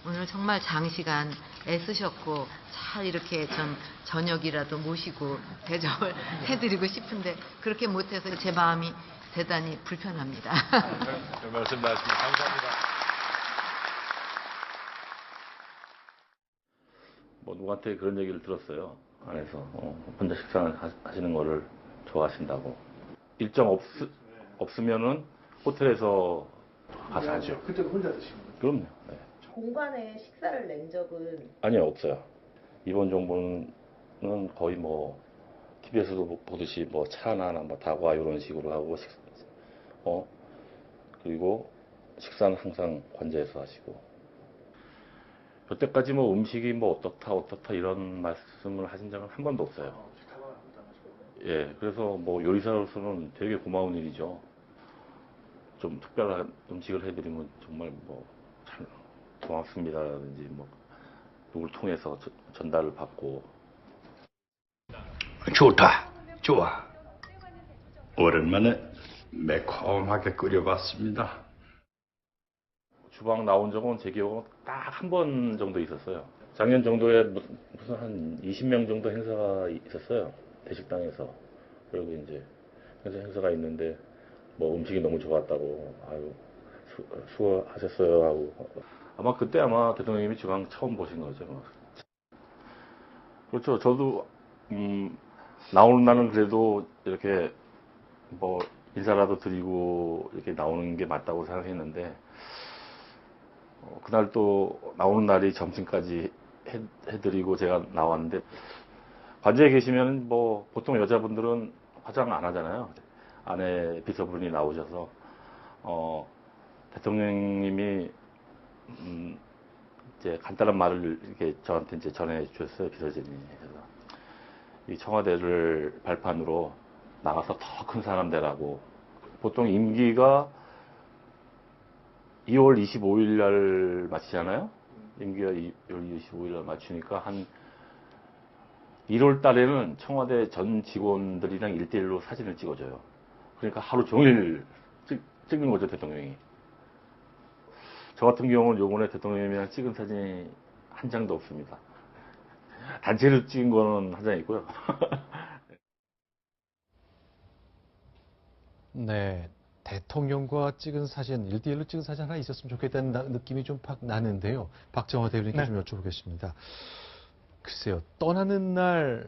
오늘 정말 장시간 애쓰셨고 잘 이렇게 좀 저녁이라도 모시고 대접을 해드리고 싶은데 그렇게 못해서 제 마음이 대단히 불편합니다. 별 말씀 나왔습니다. 감사합니다. 뭐 누구한테 그런 얘기를 들었어요. 안에서 혼자 식사를 하시는 거를 좋아하신다고. 일정 없으면은 호텔에서 가서 하죠. 그때도 혼자 드시는 거죠? 그럼요. 네. 공간에 식사를 낸 적은 아니요, 없어요. 이번 정부는 거의 뭐 TV에서도 보듯이 뭐 차나 뭐 다과 이런 식으로 하고 그리고 식사는 항상 관제해서 하시고. 여태까지 뭐 음식이 뭐 어떻다 이런 말씀을 하신 적은 한 번도 없어요. 예, 그래서 뭐 요리사로서는 되게 고마운 일이죠. 좀 특별한 음식을 해드리면 정말 뭐 참 고맙습니다라든지 뭐 누굴 통해서 전달을 받고. 좋다, 좋아. 오랜만에 매콤하게 끓여봤습니다. 주방 나온 적은 제 기억은 딱 한 번 정도 있었어요. 작년 정도에 무슨 한 20명 정도 행사가 있었어요. 대식당에서. 그리고 이제 행사가 있는데 뭐 음식이 너무 좋았다고 아유 수고하셨어요 하고 아마 그때 대통령님이 주방 처음 보신 거죠. 그렇죠. 저도 나오는 날은 그래도 이렇게 뭐 인사라도 드리고 이렇게 나오는 게 맞다고 생각했는데 그날 또 나오는 날이 점심까지 해드리고 제가 나왔는데 관제에 계시면 뭐 보통 여자분들은 화장 안 하잖아요. 아내 비서분이 나오셔서 대통령님이 이제 간단한 말을 이렇게 저한테 이제 전해 주셨어요. 비서진이. 그래서 이 청와대를 발판으로 나가서 더 큰 사람 되라고. 보통 임기가 2월 25일 날 마치잖아요. 임기가 2월 25일 날 마치니까 한 1월 달에는 청와대 전 직원들이랑 1대1로 사진을 찍어줘요. 그러니까 하루 종일 찍는 거죠, 대통령이. 저 같은 경우는 요번에 대통령님이랑 찍은 사진이 한 장도 없습니다. 단체로 찍은 거는 한 장 있고요. 네. 대통령과 찍은 사진, 1대1로 찍은 사진 하나 있었으면 좋겠다는 느낌이 좀 팍 나는데요. 박정화 대변인께 좀 여쭤보겠습니다. 글쎄요, 떠나는 날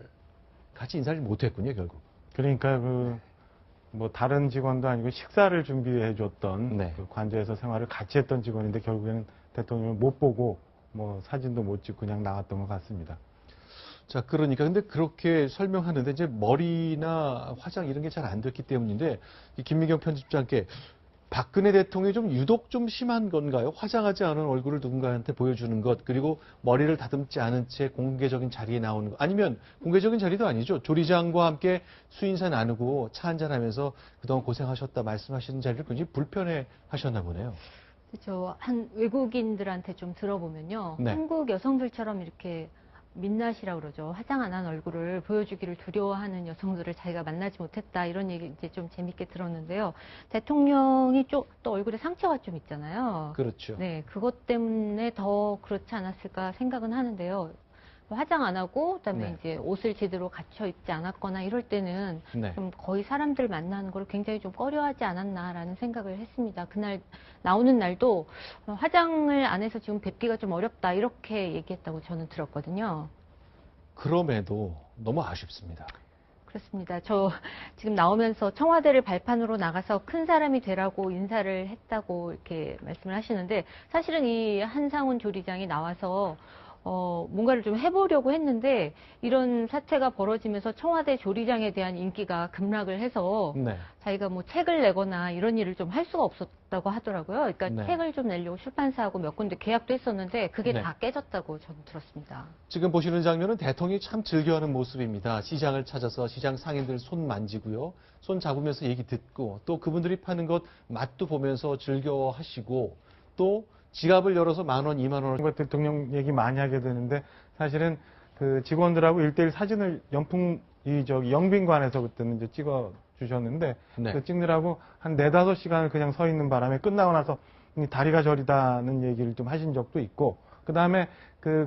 같이 인사를 못했군요, 결국. 그러니까 뭐 다른 직원도 아니고 식사를 준비해줬던 네. 그 관저에서 생활을 같이 했던 직원인데 결국에는 대통령을 못 보고 뭐 사진도 못 찍고 그냥 나왔던 것 같습니다. 자, 그러니까 근데 그렇게 설명하는데 이제 머리나 화장 이런 게 잘 안 됐기 때문인데 이 김미경 편집장께 박근혜 대통령이 좀 유독 좀 심한 건가요? 화장하지 않은 얼굴을 누군가한테 보여주는 것, 그리고 머리를 다듬지 않은 채 공개적인 자리에 나오는 것, 아니면 공개적인 자리도 아니죠. 조리장과 함께 수인사 나누고 차 한잔하면서 그동안 고생하셨다 말씀하시는 자리를 굉장히 불편해 하셨나 보네요. 그렇죠. 한 외국인들한테 좀 들어보면요. 네. 한국 여성들처럼 이렇게 민낯이라고 그러죠. 화장 안 한 얼굴을 보여주기를 두려워하는 여성들을 자기가 만나지 못했다. 이런 얘기 이제 좀 재밌게 들었는데요. 대통령이 또 얼굴에 상처가 좀 있잖아요. 그렇죠. 네, 그것 때문에 더 그렇지 않았을까 생각은 하는데요. 화장 안 하고 그다음에 네. 이제 옷을 제대로 갖춰 입지 않았거나 이럴 때는 네. 좀 거의 사람들 만나는 걸 굉장히 좀 꺼려하지 않았나라는 생각을 했습니다. 그날 나오는 날도 화장을 안 해서 지금 뵙기가 좀 어렵다 이렇게 얘기했다고 저는 들었거든요. 그럼에도 너무 아쉽습니다. 그렇습니다. 저 지금 나오면서 청와대를 발판으로 나가서 큰 사람이 되라고 인사를 했다고 이렇게 말씀을 하시는데 사실은 이 한상훈 조리장이 나와서 뭔가를 좀 해보려고 했는데 이런 사태가 벌어지면서 청와대 조리장에 대한 인기가 급락을 해서 네. 자기가 뭐 책을 내거나 이런 일을 좀 할 수가 없었다고 하더라고요. 그러니까 네. 책을 좀 내려고 출판사하고 몇 군데 계약도 했었는데 그게 네. 다 깨졌다고 저는 들었습니다. 지금 보시는 장면은 대통령이 참 즐겨하는 모습입니다. 시장을 찾아서 시장 상인들 손 만지고요. 손 잡으면서 얘기 듣고 또 그분들이 파는 것 맛도 보면서 즐겨하시고 또 지갑을 열어서 10,000원, 20,000원. 대통령 얘기 많이 하게 되는데 사실은 그 직원들하고 1대1 사진을 영빈관에서 그때는 이제 찍어 주셨는데 네. 그 찍느라고 한 4-5시간을 그냥 서 있는 바람에 끝나고 나서 다리가 저리다는 얘기를 좀 하신 적도 있고 그다음에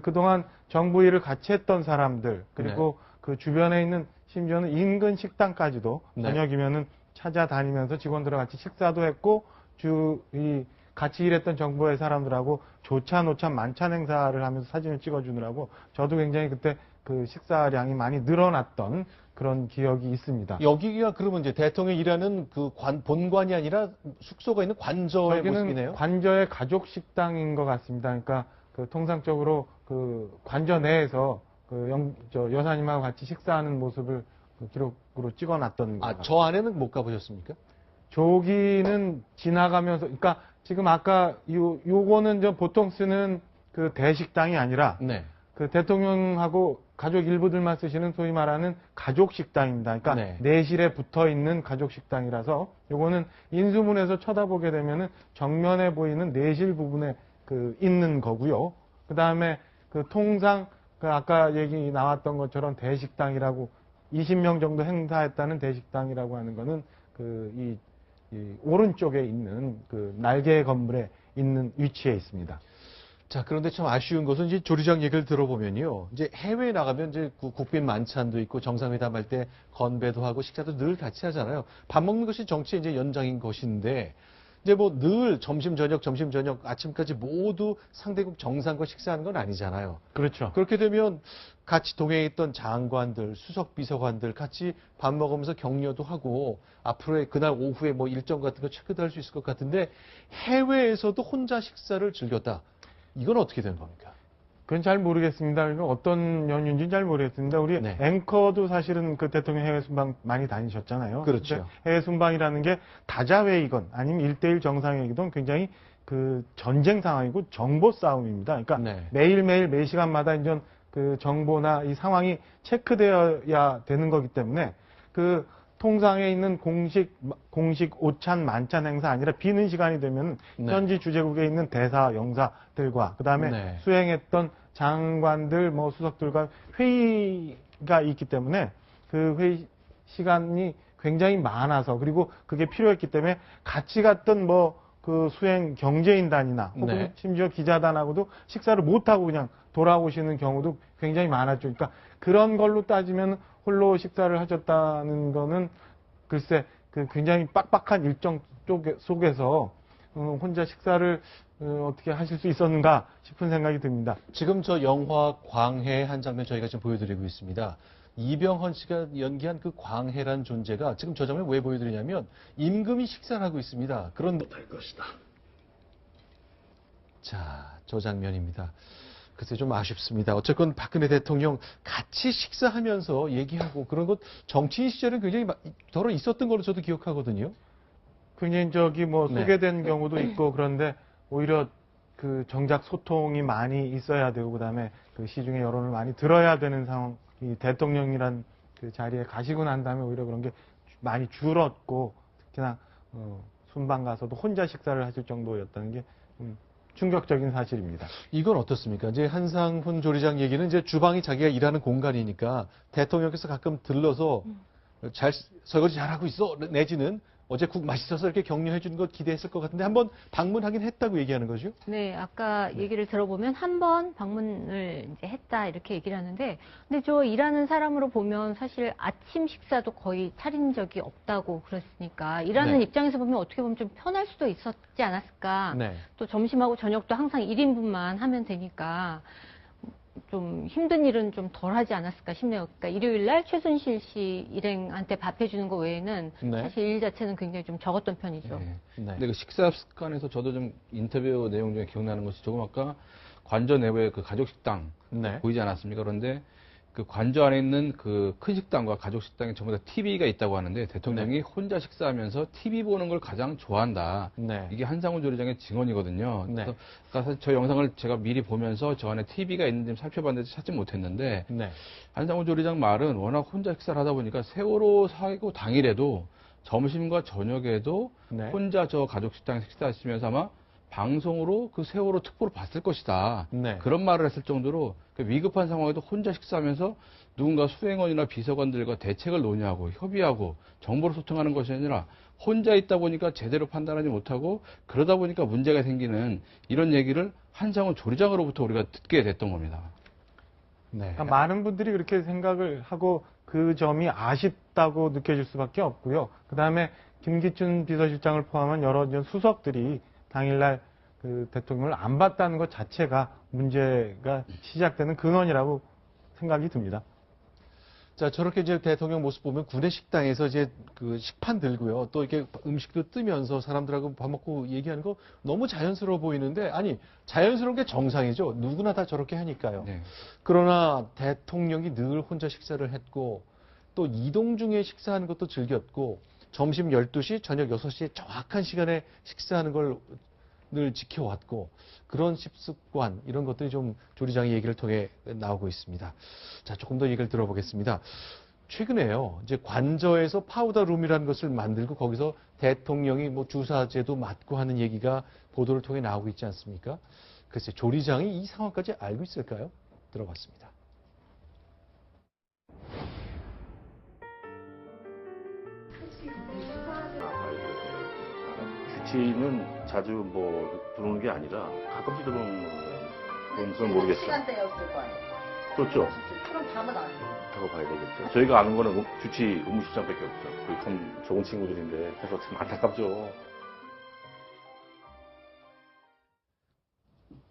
그동안 정부 일을 같이 했던 사람들, 그리고 그 주변에 있는 심지어는 인근 식당까지도 네. 저녁이면은 찾아다니면서 직원들과 같이 식사도 했고, 같이 일했던 정부의 사람들하고 조찬, 오찬, 만찬 행사를 하면서 사진을 찍어주느라고 저도 굉장히 그때 그 식사량이 많이 늘어났던 그런 기억이 있습니다. 여기가 그러면 이제 대통령이 일하는 그 본관이 아니라 숙소가 있는 관저의 여기는 모습이네요. 관저의 가족 식당인 것 같습니다. 그러니까 그 통상적으로 그 관저 내에서 여사님하고 같이 식사하는 모습을 그 기록으로 찍어놨던 것 같아요. 저 안에는 못 가보셨습니까? 저기는 지나가면서, 그러니까 지금 아까 요거는 저 보통 쓰는 그 대식당이 아니라 네. 그 대통령하고 가족 일부들만 쓰시는 소위 말하는 가족 식당입니다. 그러니까 네. 내실에 붙어 있는 가족 식당이라서 요거는 인수문에서 쳐다보게 되면은 정면에 보이는 내실 부분에 있는 거고요. 그 다음에 통상 아까 얘기 나왔던 것처럼 대식당이라고 20명 정도 행사했다는 대식당이라고 하는 거는 이 오른쪽에 있는 날개 건물에 있는 위치에 있습니다. 자, 그런데 참 아쉬운 것은 이제 조리장 얘기를 들어보면요. 이제 해외에 나가면 이제 국빈 만찬도 있고 정상회담 할 때 건배도 하고 식사도 늘 같이 하잖아요. 밥 먹는 것이 정치의 이제 연장인 것인데 이제 뭐 늘 점심, 저녁, 아침까지 모두 상대국 정상과 식사하는 건 아니잖아요. 그렇죠. 그렇게 되면 같이 동행에 있던 장관들, 수석 비서관들 같이 밥 먹으면서 격려도 하고 앞으로의 그날 오후에 뭐 일정 같은 거 체크도 할 수 있을 것 같은데 해외에서도 혼자 식사를 즐겼다. 이건 어떻게 되는 겁니까? 그건 잘 모르겠습니다. 그러니까 어떤 연유인지는 잘 모르겠습니다. 우리 네. 앵커도 사실은 그 대통령 해외 순방 많이 다니셨잖아요. 그렇죠. 근데 해외 순방이라는 게 다자회의건 아니면 1대1 정상회의건 굉장히 전쟁 상황이고 정보 싸움입니다. 그러니까 네. 매일매일 매 시간마다 이제 정보나 이 상황이 체크되어야 되는 거기 때문에 통상에 있는 공식 오찬 만찬 행사 아니라 비는 시간이 되면 네. 현지 주재국에 있는 대사 영사들과 그다음에 네. 수행했던 장관들 뭐 수석들과 회의가 있기 때문에 그 회의 시간이 굉장히 많아서 그리고 그게 필요했기 때문에 같이 갔던 수행 경제인단이나 혹은 네. 심지어 기자단하고도 식사를 못하고 그냥 돌아오시는 경우도 굉장히 많았죠. 그러니까 그런 걸로 따지면 홀로 식사를 하셨다는 거는 글쎄 굉장히 빡빡한 일정 속에서 혼자 식사를 어떻게 하실 수 있었는가 싶은 생각이 듭니다. 지금 저 영화 광해 한 장면 저희가 지금 보여드리고 있습니다. 이병헌 씨가 연기한 그 광해란 존재가 지금 저 장면 왜 보여드리냐면 임금이 식사를 하고 있습니다. 그런 될 것이다. 자, 저 장면입니다. 글쎄 좀 아쉽습니다. 어쨌건 박근혜 대통령 같이 식사하면서 얘기하고 그런 것 정치인 시절은 굉장히 덜어 있었던 걸로 저도 기억하거든요. 굉장히 네. 소개된 경우도 있고 그런데 오히려 정작 소통이 많이 있어야 되고 그다음에 시중의 여론을 많이 들어야 되는 상황, 이 대통령이란 자리에 가시고 난 다음에 오히려 그런 게 많이 줄었고 특히나 순방 가서도 혼자 식사를 하실 정도였다는 게 충격적인 사실입니다. 이건 어떻습니까? 이제 한상훈 조리장 얘기는 이제 주방이 자기가 일하는 공간이니까 대통령께서 가끔 들러서 설거지 잘하고 있어 내지는 어제 국 맛있어서 이렇게 격려해 주는 것 기대했을 것 같은데 한번 방문하긴 했다고 얘기하는 거죠? 네, 아까 얘기를 들어보면 한 번 방문을 이제 했다 이렇게 얘기를 하는데, 근데 저 일하는 사람으로 보면 사실 아침 식사도 거의 차린 적이 없다고 그랬으니까 일하는 네. 입장에서 보면 어떻게 보면 좀 편할 수도 있었지 않았을까. 네. 또 점심하고 저녁도 항상 1인분만 하면 되니까 좀 힘든 일은 좀 덜 하지 않았을까 싶네요. 그러니까 일요일 날 최순실 씨 일행한테 밥 해주는 거 외에는 네. 사실 일 자체는 굉장히 좀 적었던 편이죠. 네. 네. 근데 그 식사 습관에서 저도 좀 인터뷰 내용 중에 기억나는 것이 조금 아까 관저 내부에 그 가족 식당 네. 보이지 않았습니까? 그런데 그 관저 안에 있는 그 큰 식당과 가족 식당에 전부 다 TV가 있다고 하는데 대통령이 혼자 식사하면서 TV 보는 걸 가장 좋아한다. 네. 이게 한상훈 조리장의 증언이거든요. 네. 그래서 사실 저 영상을 제가 미리 보면서 저 안에 TV가 있는지 살펴봤는데 찾지 못했는데 네. 한상훈 조리장 말은 워낙 혼자 식사를 하다 보니까 세월호 사고 당일에도 점심과 저녁에도 네. 혼자 저 가족 식당에 식사하시면서 아마 방송으로 그 세월호 특보를 봤을 것이다. 네. 그런 말을 했을 정도로 그 위급한 상황에도 혼자 식사하면서 누군가 수행원이나 비서관들과 대책을 논의하고 협의하고 정보를 소통하는 것이 아니라 혼자 있다 보니까 제대로 판단하지 못하고 그러다 보니까 문제가 생기는 이런 얘기를 한상훈 조리장으로부터 우리가 듣게 됐던 겁니다. 네. 그러니까 많은 분들이 그렇게 생각을 하고 그 점이 아쉽다고 느껴질 수밖에 없고요. 그 다음에 김기춘 비서실장을 포함한 여러 이제 수석들이 당일날 그 대통령을 안 봤다는 것 자체가 문제가 시작되는 근원이라고 생각이 듭니다. 자, 저렇게 이제 대통령 모습 보면 구내 식당에서 이제 그 식판 들고요. 또 이렇게 음식도 뜨면서 사람들하고 밥 먹고 얘기하는 거 너무 자연스러워 보이는데, 아니, 자연스러운 게 정상이죠. 누구나 다 저렇게 하니까요. 네. 그러나 대통령이 늘 혼자 식사를 했고, 또 이동 중에 식사하는 것도 즐겼고, 점심 12시, 저녁 6시에 정확한 시간에 식사하는 걸 늘 지켜왔고, 그런 식습관, 이런 것들이 좀 조리장의 얘기를 통해 나오고 있습니다. 자, 조금 더 얘기를 들어보겠습니다. 최근에요, 이제 관저에서 파우더룸이라는 것을 만들고 거기서 대통령이 뭐 주사제도 맞고 하는 얘기가 보도를 통해 나오고 있지 않습니까? 글쎄, 조리장이 이 상황까지 알고 있을까요? 들어봤습니다. 주치는 자주 뭐 들어오는 게 아니라 가끔씩 들어오는 건 모르겠어요. 시간대였을 거예요. 그렇죠. 그럼 밤은 안 해요. 하고 봐야 되겠죠. 저희가 아는 거는 주치 의무실장밖에 없죠. 거의 참 좋은 친구들인데 해서 참 안타깝죠.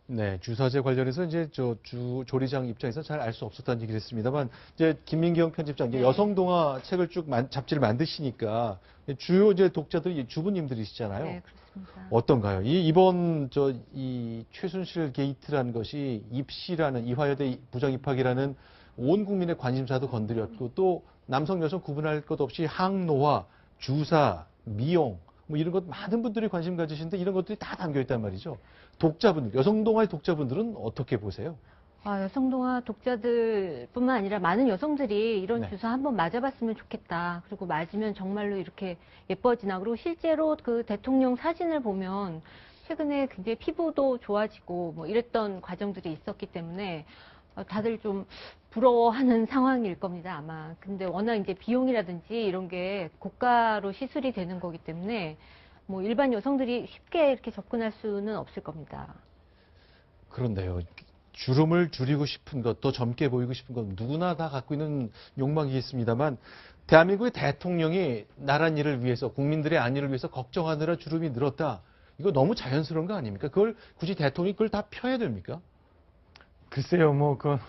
네, 주사제 관련해서 이제 조리장 입장에서 잘 알 수 없었다는 얘기를 했습니다만, 이제 김민경 편집장, 이제 네. 여성동화 책을 쭉 잡지를 만드시니까 주요 이제 독자들이 주부님들이시잖아요. 네, 그렇습니다. 어떤가요? 이번 이 최순실 게이트라는 것이 입시라는 이화여대 부정 입학이라는 온 국민의 관심사도 건드렸고, 또 남성 여성 구분할 것 없이 항노화, 주사, 미용 뭐 이런 것 많은 분들이 관심 가지시는데 이런 것들이 다 담겨 있단 말이죠. 독자분들, 여성동화의 독자분들은 어떻게 보세요? 여성동화 독자들뿐만 아니라 많은 여성들이 이런 네. 주사 한번 맞아봤으면 좋겠다. 그리고 맞으면 정말로 이렇게 예뻐지나. 그리고 실제로 그 대통령 사진을 보면 최근에 굉장히 피부도 좋아지고 뭐 이랬던 과정들이 있었기 때문에 다들 좀 부러워하는 상황일 겁니다, 아마. 근데 워낙 이제 비용이라든지 이런 게 고가로 시술이 되는 거기 때문에 뭐 일반 여성들이 쉽게 이렇게 접근할 수는 없을 겁니다. 그런데요. 주름을 줄이고 싶은 것, 또 젊게 보이고 싶은 것 누구나 다 갖고 있는 욕망이 있습니다만 대한민국의 대통령이 나란 일을 위해서 국민들의 안위를 위해서 걱정하느라 주름이 늘었다. 이거 너무 자연스러운 거 아닙니까? 그걸 굳이 대통령이 그걸 다 펴야 됩니까? 글쎄요, 뭐, 그건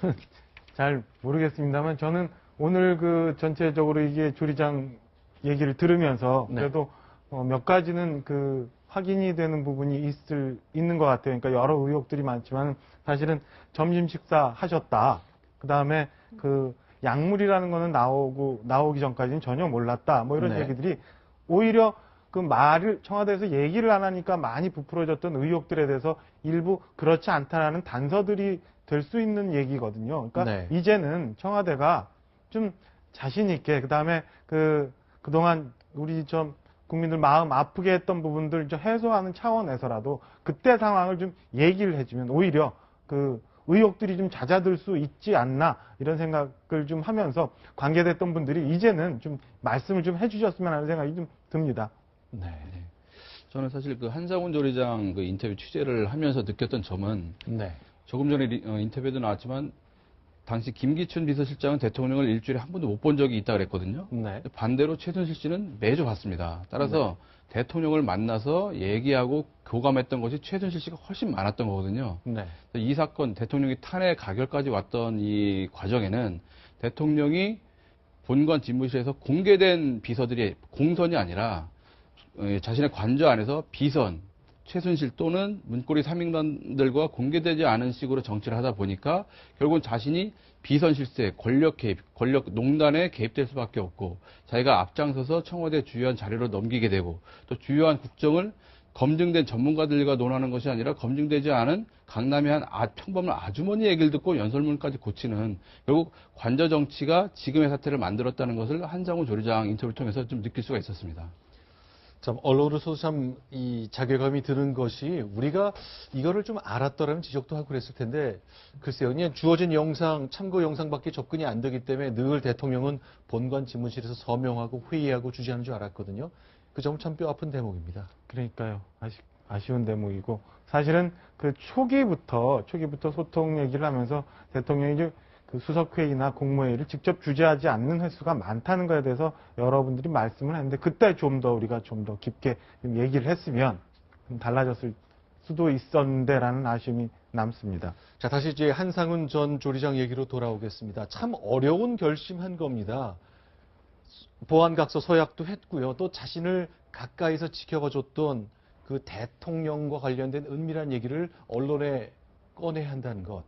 잘 모르겠습니다만, 저는 오늘 그 전체적으로 이게 조리장 얘기를 들으면서 네. 그래도 몇 가지는 그 확인이 되는 부분이 있는 것 같아요. 그러니까 여러 의혹들이 많지만 사실은 점심 식사 하셨다. 그 다음에 그 약물이라는 거는 나오기 전까지는 전혀 몰랐다. 뭐 이런 네. 얘기들이 오히려 그 말을 청와대에서 얘기를 안 하니까 많이 부풀어졌던 의혹들에 대해서 일부 그렇지 않다라는 단서들이 될 수 있는 얘기거든요. 그러니까 네. 이제는 청와대가 좀 자신 있게 그다음에 그동안 우리 좀 국민들 마음 아프게 했던 부분들 좀 해소하는 차원에서라도 그때 상황을 좀 얘기를 해주면 오히려 그 의혹들이 좀 잦아들 수 있지 않나 이런 생각을 좀 하면서 관계됐던 분들이 이제는 좀 말씀을 좀 해주셨으면 하는 생각이 좀 듭니다. 네. 저는 사실 그 한상훈 조리장 그 인터뷰 취재를 하면서 느꼈던 점은 네. 조금 전에 인터뷰에도 나왔지만 당시 김기춘 비서실장은 대통령을 일주일에 한 번도 못 본 적이 있다 그랬거든요. 네. 반대로 최순실 씨는 매주 봤습니다. 따라서 대통령을 만나서 얘기하고 교감했던 것이 최순실 씨가 훨씬 많았던 거거든요. 네. 이 사건 대통령이 탄핵 가결까지 왔던 이 과정에는 대통령이 본관 집무실에서 공개된 비서들이 공선이 아니라 자신의 관저 안에서 비선, 최순실 또는 문고리 3인단들과 공개되지 않은 식으로 정치를 하다 보니까 결국은 자신이 비선 실세, 권력 개입, 권력 농단에 개입될 수밖에 없고 자기가 앞장서서 청와대 주요한 자료를 넘기게 되고 또 주요한 국정을 검증된 전문가들과 논하는 것이 아니라 검증되지 않은 강남의 한 평범한 아주머니 얘기를 듣고 연설문까지 고치는 결국 관저 정치가 지금의 사태를 만들었다는 것을 한상훈 조리장 인터뷰를 통해서 좀 느낄 수가 있었습니다. 참 언론으로서 참 이 자괴감이 드는 것이 우리가 이거를 좀 알았더라면 지적도 하고 그랬을 텐데 글쎄요, 그냥 주어진 영상, 참고 영상밖에 접근이 안 되기 때문에 늘 대통령은 본관 집무실에서 서명하고 회의하고 주재하는 줄 알았거든요. 그 점은 참 뼈 아픈 대목입니다. 그러니까요. 아쉬운 대목이고 사실은 그 초기부터 소통 얘기를 하면서 대통령이 이제 그 수석회의나 국무회의를 직접 주재하지 않는 횟수가 많다는 거에 대해서 여러분들이 말씀을 했는데 그때 우리가 좀 더 깊게 얘기를 했으면 좀 달라졌을 수도 있었는데라는 아쉬움이 남습니다. 자, 다시 이제 한상훈 전 조리장 얘기로 돌아오겠습니다. 참 어려운 결심한 겁니다. 보안각서 서약도 했고요. 또 자신을 가까이서 지켜봐줬던 그 대통령과 관련된 은밀한 얘기를 언론에 꺼내야 한다는 것.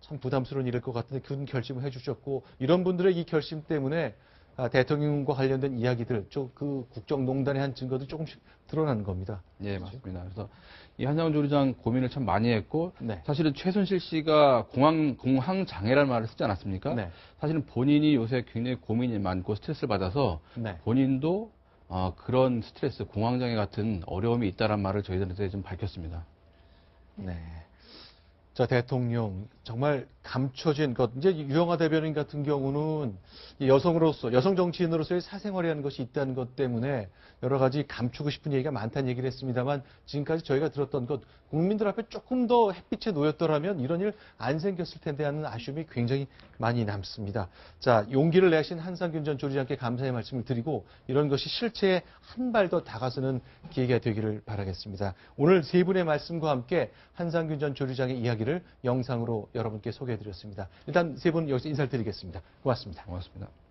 참 부담스러운 일일 것 같은데 그 결심을 해주셨고 이런 분들의 이 결심 때문에 대통령과 관련된 이야기들, 그 국정농단의 한 증거도 조금씩 드러나는 겁니다. 예, 맞습니다. 그래서 이 한상훈 조리장 고민을 참 많이 했고 네. 사실은 최순실 씨가 공황 장애라는 말을 쓰지 않았습니까? 네. 사실은 본인이 요새 굉장히 고민이 많고 스트레스를 받아서 네. 본인도 그런 스트레스, 공황 장애 같은 어려움이 있다는 말을 저희들한테 좀 밝혔습니다. 네. 자, 대통령 정말 감춰진 것. 이제 유영하 대변인 같은 경우는 여성 정치인으로서의 사생활이라는 것이 있다는 것 때문에 여러 가지 감추고 싶은 얘기가 많다는 얘기를 했습니다만 지금까지 저희가 들었던 것 국민들 앞에 조금 더 햇빛에 놓였더라면 이런 일 안 생겼을 텐데 하는 아쉬움이 굉장히 많이 남습니다. 자, 용기를 내신 한상균 전 조리장께 감사의 말씀을 드리고 이런 것이 실체에 한 발 더 다가서는 기회가 되기를 바라겠습니다. 오늘 세 분의 말씀과 함께 한상균 전 조리장의 이야기를 영상으로 여러분께 소개해드렸습니다. 일단 세 분 여기서 인사를 드리겠습니다. 고맙습니다. 고맙습니다.